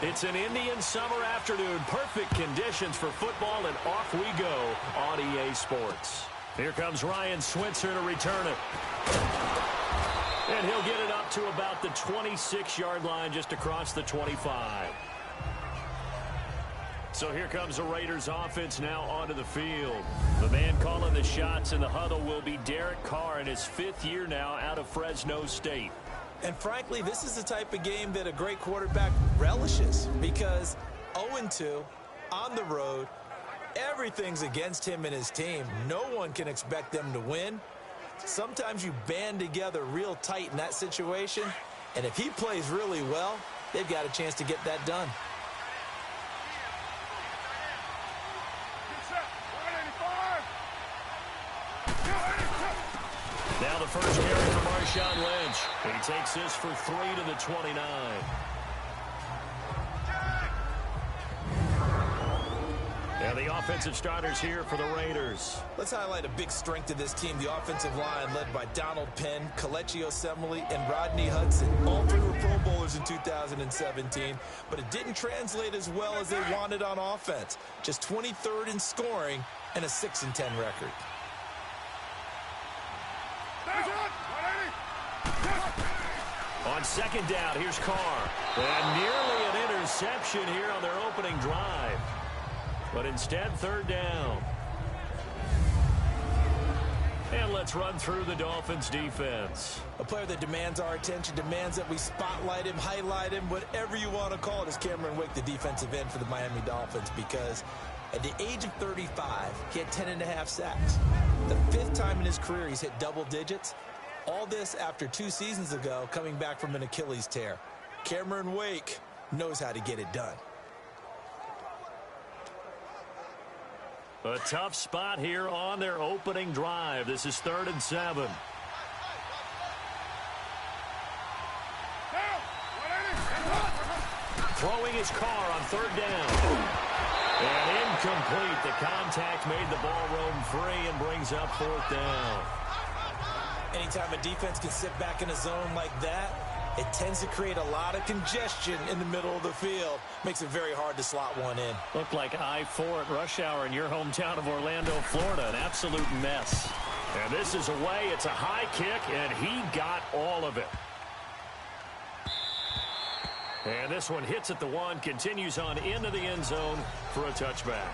It's an Indian summer afternoon. Perfect conditions for football, and off we go on EA Sports. Here comes Ryan Switzer to return it. And he'll get it up to about the 26-yard line, just across the 25. So here comes the Raiders offense now onto the field. The man calling the shots in the huddle will be Derek Carr in his 5th year now out of Fresno State. And frankly, this is the type of game that a great quarterback relishes, because 0-2 on the road, everything's against him and his team. No one can expect them to win. Sometimes you band together real tight in that situation, and if he plays really well, they've got a chance to get that done. Now the first carry for Marshawn Lynch. He takes this for 3 to the 29. And the offensive starters here for the Raiders. Let's highlight a big strength of this team, the offensive line led by Donald Penn, Kelechi Osemele, and Rodney Hudson. All 3 were Pro Bowlers in 2017, but it didn't translate as well as they wanted on offense. Just 23rd in scoring and a 6-10 record. On second down, here's Carr. And nearly an interception here on their opening drive. But instead, 3rd down. And let's run through the Dolphins defense. A player that demands our attention, demands that we spotlight him, highlight him, whatever you want to call it, is Cameron Wake, the defensive end for the Miami Dolphins, because at the age of 35, he had 10.5 sacks. The 5th time in his career he's hit double digits. All this after 2 seasons ago, coming back from an Achilles tear. Cameron Wake knows how to get it done. A tough spot here on their opening drive. This is 3rd and 7. Throwing his Carr on 3rd down. And incomplete. The contact made the ball roam free and brings up 4th down. Anytime a defense can sit back in a zone like that, it tends to create a lot of congestion in the middle of the field. Makes it very hard to slot one in. Looked like I-4 at rush hour in your hometown of Orlando, Florida. An absolute mess. And this is away. It's a high kick, and he got all of it. And this one hits at the 1, continues on into the end zone for a touchback.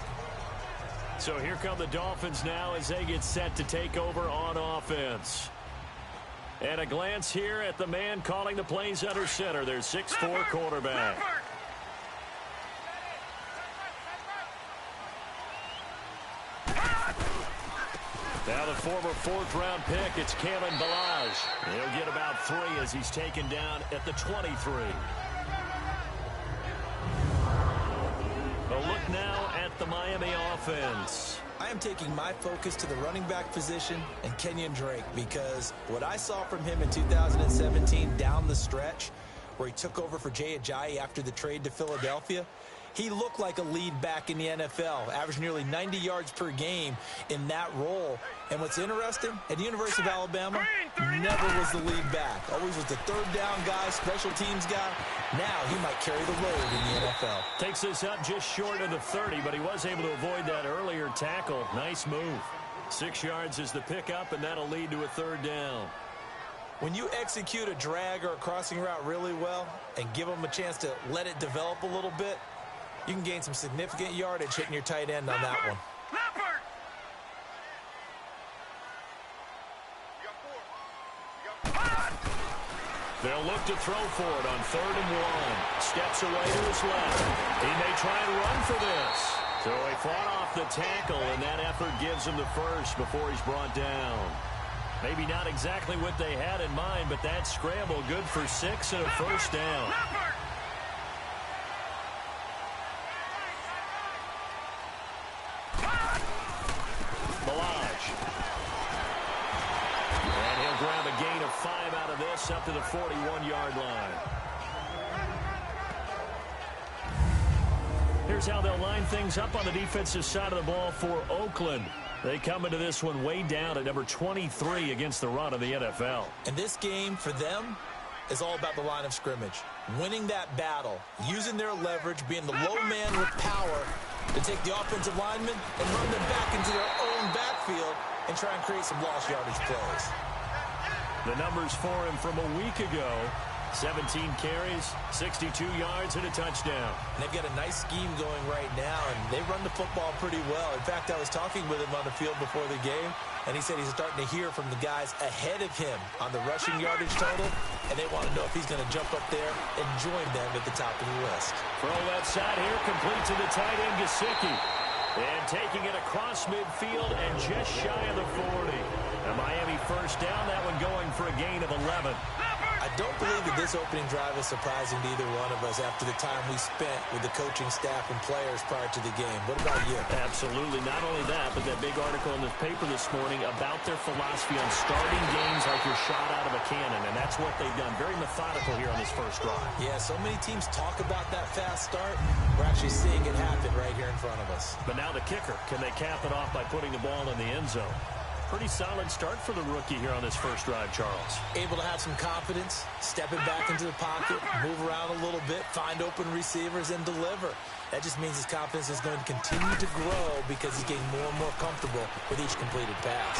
So here come the Dolphins now as they get set to take over on offense. And a glance here at the man calling the plays under center, their 6'4" quarterback. Now the former 4th-round pick, it's Kalen Ballage. He'll get about 3 as he's taken down at the 23. A look now at the Miami offense. I am taking my focus to the running back position and Kenyon Drake, because what I saw from him in 2017 down the stretch, where he took over for Jay Ajayi after the trade to Philadelphia, he looked like a lead back in the NFL, averaged nearly 90 yards per game in that role. And what's interesting, at the University of Alabama, never was the lead back. Always was the 3rd down guy, special teams guy. Now he might carry the load in the NFL. Takes this up just short of the 30, but he was able to avoid that earlier tackle. Nice move. 6 yards is the pickup, and that'll lead to a 3rd down. When you execute a drag or a crossing route really well and give them a chance to let it develop a little bit, you can gain some significant yardage hitting your tight end on that one. They'll look to throw for it on 3rd and 1. Steps away to his left. He may try and run for this. So he fought off the tackle, and that effort gives him the first before he's brought down. Maybe not exactly what they had in mind, but that scramble good for 6 and a 1st down. Grab a gain of 5 out of this up to the 41-yard line. Here's how they'll line things up on the defensive side of the ball for Oakland. They come into this one way down at number 23 against the run of the NFL. And this game for them is all about the line of scrimmage. Winning that battle, using their leverage, being the low man with power to take the offensive linemen and run them back into their own backfield and try and create some lost yardage plays. The numbers for him from a week ago: 17 carries, 62 yards, and a touchdown. And they've got a nice scheme going right now, and they run the football pretty well. In fact, I was talking with him on the field before the game, and he said he's starting to hear from the guys ahead of him on the rushing yardage total, and they want to know if he's going to jump up there and join them at the top of the list. Throw left side here, complete to the tight end, Gesicki. And taking it across midfield and just shy of the 40. A Miami first down, that one going for a gain of 11. I don't believe that this opening drive is surprising to either one of us after the time we spent with the coaching staff and players prior to the game. What about you? Absolutely. Not only that, but that big article in the paper this morning about their philosophy on starting games like you're shot out of a cannon, and that's what they've done. Very methodical here on this first drive. Yeah, so many teams talk about that fast start. We're actually seeing it happen right here in front of us. But now the kicker. Can they cap it off by putting the ball in the end zone? Pretty solid start for the rookie here on this first drive, Charles. Able to have some confidence, stepping back into the pocket, move around a little bit, find open receivers, and deliver. That just means his confidence is going to continue to grow because he's getting more and more comfortable with each completed pass.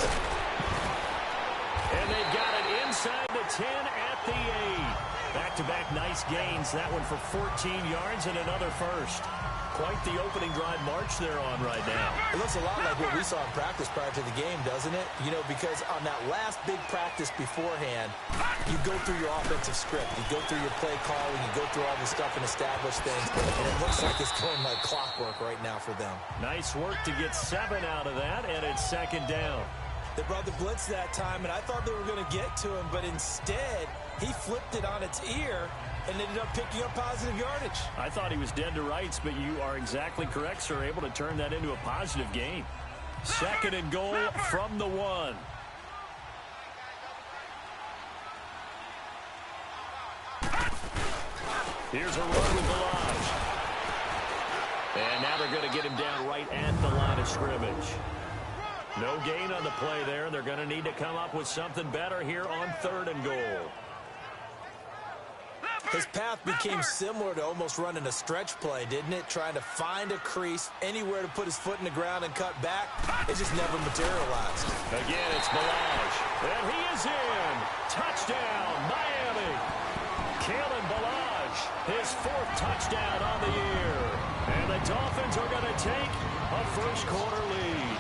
And they've got it inside the 10 at the 8. Back-to-back nice gains. That one for 14 yards and another first. Quite the opening drive march they're on right now. It looks a lot like what we saw in practice prior to the game, doesn't it? You know, because on that last big practice beforehand, you go through your offensive script. You go through your play calling. You go through all the stuff and establish things. And it looks like it's going like clockwork right now for them. Nice work to get 7 out of that, and it's second down. They brought the blitz that time, and I thought they were going to get to him, but instead, he flipped it on its ear and ended up picking up positive yardage. I thought he was dead to rights, but you are exactly correct, sir. Able to turn that into a positive gain. Second and goal from the 1. Here's a run with Balaj. And now they're going to get him down right at the line of scrimmage. No gain on the play there. They're going to need to come up with something better here on third and goal. His path became similar to almost running a stretch play, didn't it? Trying to find a crease, anywhere to put his foot in the ground and cut back. It just never materialized. Again, it's Balaj. And he is in. Touchdown, Miami. Kalen Balaj, his 4th touchdown on the year. And the Dolphins are going to take a first-quarter lead.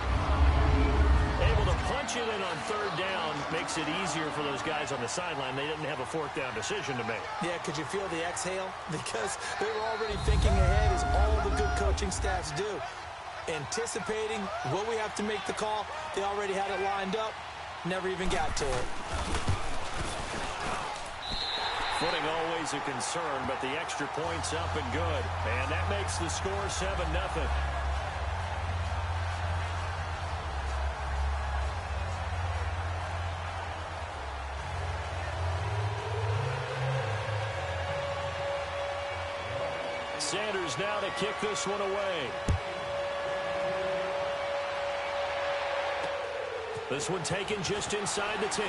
Able to punch it in on third down makes it easier for those guys on the sideline. They didn't have a 4th down decision to make. Yeah, could you feel the exhale? Because they were already thinking ahead, as all the good coaching staffs do. Anticipating, will we have to make the call? They already had it lined up. Never even got to it. Footing always a concern, but the extra point's up and good. And that makes the score 7-0. Sanders now to kick this one away. This one taken just inside the 10.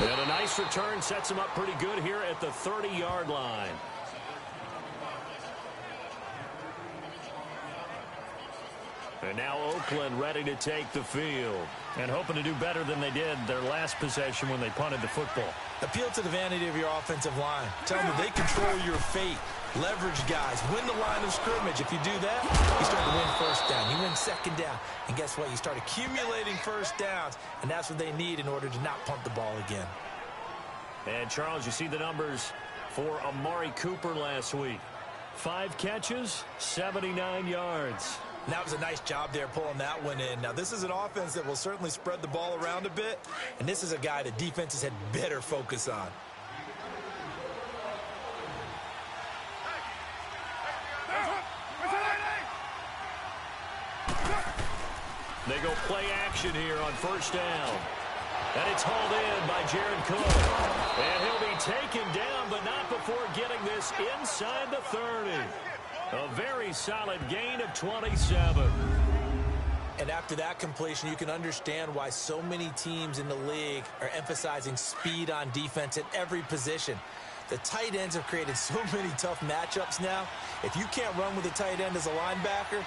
And a nice return sets him up pretty good here at the 30-yard line. And now Oakland ready to take the field. And hoping to do better than they did their last possession when they punted the football. Appeal to the vanity of your offensive line. Tell them they control your fate. Leverage guys. Win the line of scrimmage. If you do that, you start to win first down. You win second down. And guess what? You start accumulating first downs. And that's what they need in order to not punt the ball again. And, Charles, you see the numbers for Amari Cooper last week. 5 catches, 79 yards. And that was a nice job there pulling that one in. Now, this is an offense that will certainly spread the ball around a bit. And this is a guy that defenses had better focus on. They go play action here on first down. And it's hauled in by Jared Cook. And he'll be taken down, but not before getting this inside the 30. A very solid gain of 27. And after that completion, you can understand why so many teams in the league are emphasizing speed on defense at every position. The tight ends have created so many tough matchups now. If you can't run with a tight end as a linebacker,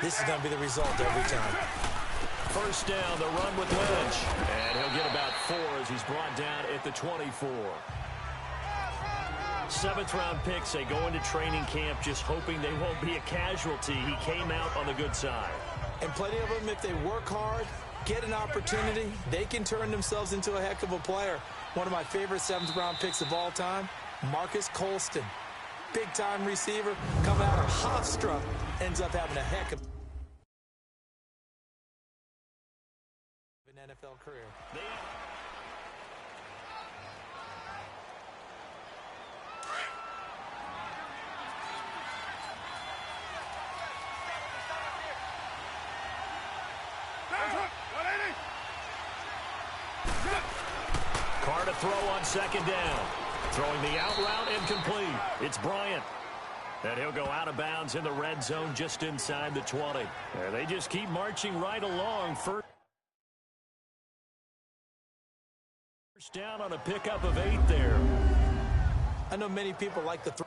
this is going to be the result every time. First down, the run with Lynch. And he'll get about 4 as he's brought down at the 24. 7th-round picks, they go into training camp just hoping they won't be a casualty. He came out on the good side. And plenty of them, if they work hard, get an opportunity, they can turn themselves into a heck of a player. One of my favorite 7th-round picks of all time, Marcus Colston. Big-time receiver, coming out of Hofstra, ends up having a heck of an NFL career. Carr to throw on 2nd down. Throwing the out route incomplete. It's Bryant. And he'll go out of bounds in the red zone just inside the 20. And they just keep marching right along. First down on a pickup of 8 there. I know many people like the throw.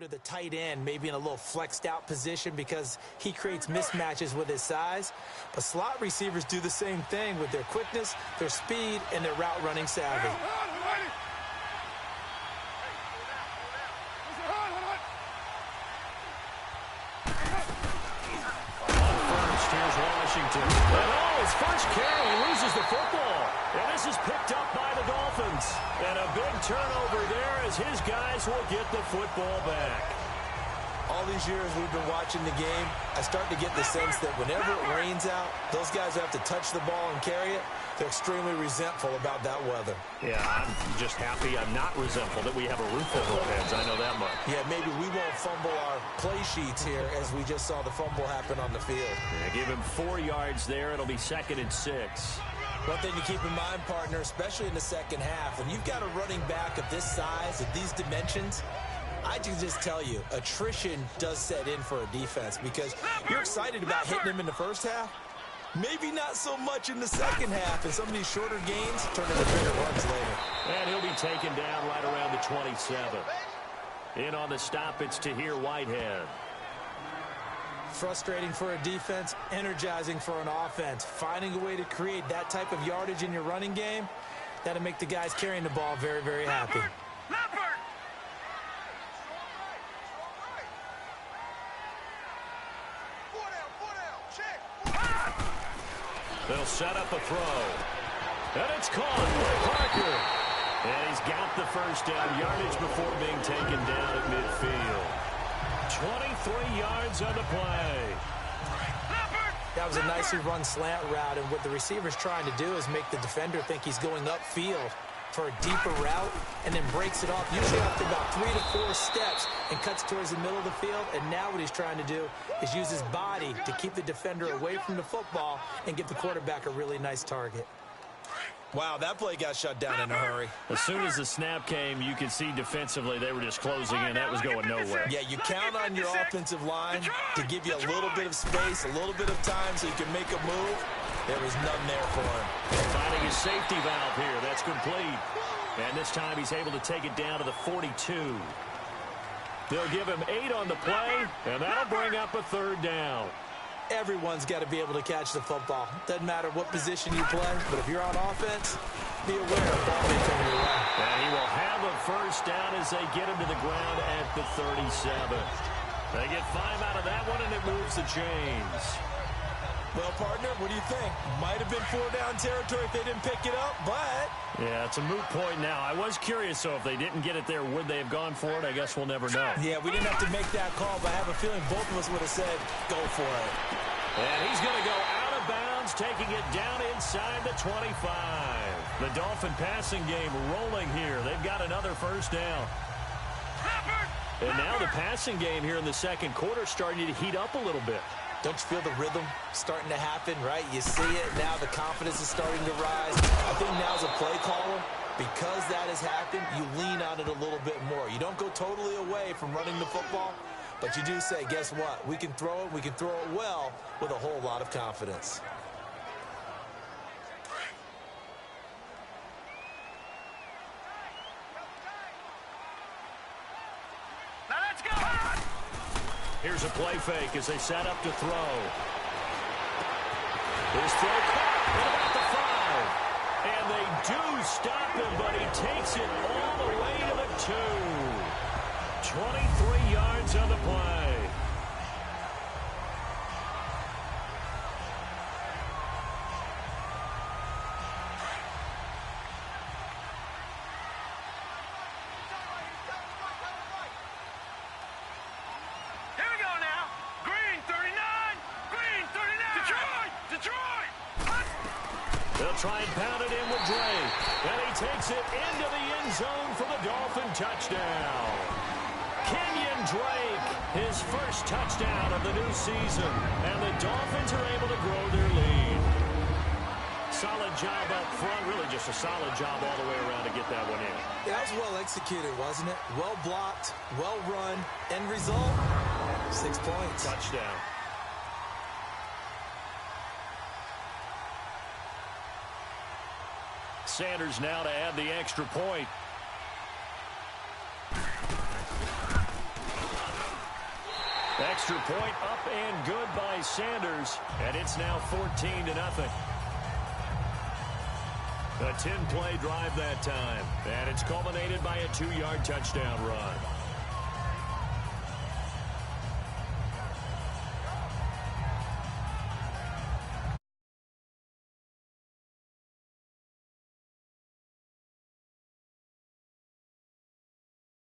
To the tight end, maybe in a little flexed out position because he creates mismatches with his size. But slot receivers do the same thing with their quickness, their speed, and their route running savvy. First, here's Washington. And his first carry, he loses the football. And this is picked up by the Dolphins. And a big turnover there as his guys will get the football back. All these years we've been watching the game, I start to get the sense that whenever it rains out, those guys who have to touch the ball and carry it, they're extremely resentful about that weather. Yeah, I'm just happy I'm not resentful that we have a roof over our heads. I know that much. Yeah, maybe we won't fumble our play sheets here as we just saw the fumble happen on the field. Yeah, give him 4 yards there. It'll be 2nd and 6. One thing to keep in mind, partner, especially in the second half, when you've got a running back of this size, of these dimensions, I can just tell you, attrition does set in for a defense because you're excited about hitting him in the first half. Maybe not so much in the second half, and some of these shorter gains turn into bigger runs later. And he'll be taken down right around the 27. In on the stop, it's Tahir Whitehead. Frustrating for a defense, energizing for an offense. Finding a way to create that type of yardage in your running game, that'll make the guys carrying the ball very, very happy. They'll set up a throw. And it's caught by Parker. And he's got the first down yardage before being taken down at midfield. 23 yards on the play. That was a nicely run slant route, and what the receiver's trying to do is make the defender think he's going upfield for a deeper route and then breaks it off, usually after about 3 to 4 steps, and cuts towards the middle of the field. And now what he's trying to do is use his body to keep the defender away from the football and give the quarterback a really nice target. Wow, that play got shut down in a hurry. As soon as the snap came, you could see defensively they were just closing in. That was going nowhere. Yeah, you count on your offensive line to give you a little bit of space, a little bit of time so you can make a move. There was none there for him. Finding his safety valve here. That's complete. And this time he's able to take it down to the 42. They'll give him 8 on the play, and that'll bring up a 3rd down. Everyone's got to be able to catch the football. Doesn't matter what position you play, but if you're on offense, be aware of ball may come your way. And he will have a first down as they get him to the ground at the 37. They get 5 out of that one, and it moves the chains. Well, partner, what do you think? Might have been 4-down territory if they didn't pick it up, but... Yeah, it's a moot point now. I was curious, so if they didn't get it there, would they have gone for it? I guess we'll never know. Yeah, we didn't have to make that call, but I have a feeling both of us would have said, go for it. And he's going to go out of bounds, taking it down inside the 25. The Dolphin passing game rolling here. They've got another first down. And now the passing game here in the second quarter starting to heat up a little bit. Don't you feel the rhythm starting to happen, right? You see it. Now the confidence is starting to rise. I think now as a play caller, because that has happened, you lean on it a little bit more. You don't go totally away from running the football, but you do say, guess what? We can throw it. We can throw it well with a whole lot of confidence. Here's a play fake as they set up to throw. His throw caught at about the 5. And they do stop him, but he takes it all the way to the 2. 23 yards on the play. Try and pound it in with Drake. And he takes it into the end zone for the Dolphin touchdown. Kenyon Drake, his first touchdown of the new season. And the Dolphins are able to grow their lead. Solid job up front. Really just a solid job all the way around to get that one in. Yeah, that was well executed, wasn't it? Well blocked, well run. End result, 6 points. Touchdown. Sanders now to add the extra point. Extra point up and good by Sanders, and it's now 14-0. A 10-play drive that time, and it's culminated by a 2-yard touchdown run.